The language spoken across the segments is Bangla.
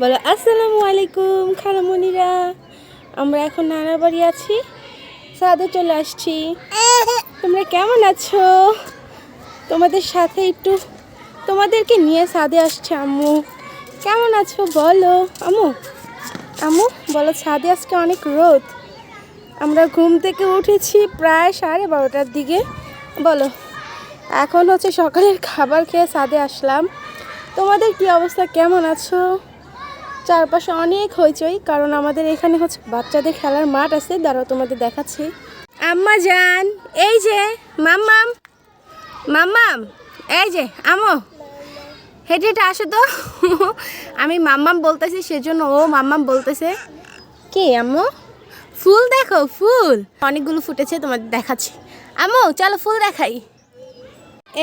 বলো আসসালামু আলাইকুম খালামণিরা। আমরা এখন নানার বাড়ি আছি, ছাদে চলে আসছি। তোমরা কেমন আছো? তোমাদের সাথে একটু তোমাদেরকে নিয়ে ছাদে আসছে। আম্মু কেমন আছো বলো? আম্মু আম্মু বলো, ছাদে আজকে অনেক রোদ। আমরা ঘুম থেকে উঠেছি প্রায় 12:30টার দিকে। বলো, এখন হচ্ছে সকালের খাবার খেয়ে ছাদে আসলাম। তোমাদের কি অবস্থা, কেমন আছো? চারপাশে অনেক হইচই, কারণ আমাদের এখানে হচ্ছে বাচ্চাদের খেলার মাঠ আছে। দাঁড়াও তোমাদের দেখাচ্ছি। আম্মা যান, এই যে মাম্মাম মাম্মাম, এই যে আমো, হেঁটে হেঁটে আসো তো। আমি মাম্মাম বলতেছি, সেজন্য ও মাম্মাম বলতেছে। কি আম্মু? ফুল দেখো, ফুল অনেকগুলো ফুটেছে, তোমাদের দেখাচ্ছি। আম্মু চলো ফুল দেখাই।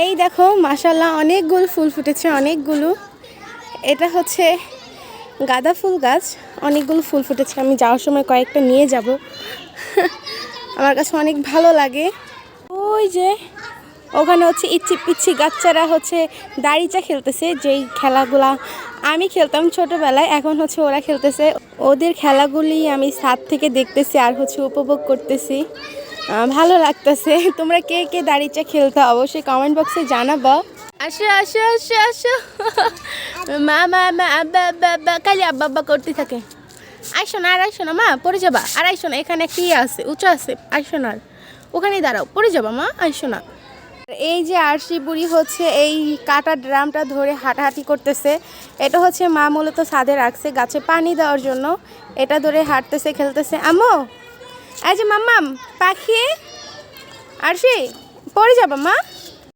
এই দেখো মাশাআল্লাহ, অনেকগুলো ফুল ফুটেছে, অনেকগুলো। এটা হচ্ছে গাঁদা ফুল গাছ, অনেকগুলো ফুল ফুটেছে। আমি যাওয়ার সময় কয়েকটা নিয়ে যাব। আমার কাছে অনেক ভালো লাগে। ওই যে ওখানে হচ্ছে ইচ্ছি পিচ্ছি বাচ্চারা হচ্ছে দাড়িচা খেলতেছে, যেই খেলাগুলা আমি খেলতাম ছোটোবেলায়, এখন হচ্ছে ওরা খেলতেছে। ওদের খেলাগুলি আমি ছাদ থেকে দেখতেছি আর হচ্ছে উপভোগ করতেছি, ভালো লাগতেছে। তোমরা কে কে দাড়িচা খেলতে অবশ্যই কমেন্ট বক্সে জানাবা। আসো আসো আসো আসো। মা মা মা আব্বা আব্বা আব্বা খালি আব্বা আব্বা করতে থাকে। আইসো না, আর আইসো না মা, পড়ে যাবা। আর আইসো না, এখানে কি আছে, উঁচু আছে, আইসো না, আর ওখানেই দাঁড়াও, পড়ে যাবা মা, আইসো না। এই যে আরশি বুড়ি হচ্ছে এই কাটা ড্রামটা ধরে হাঁটাহাঁটি করতেছে। এটা হচ্ছে মা মূলত ছাদে রাখছে গাছে পানি দেওয়ার জন্য। এটা ধরে হাঁটতেছে, খেলতেছে। আম্মু এই যে মাম্মাম পাখি, আরশি পড়ে যাবা মা।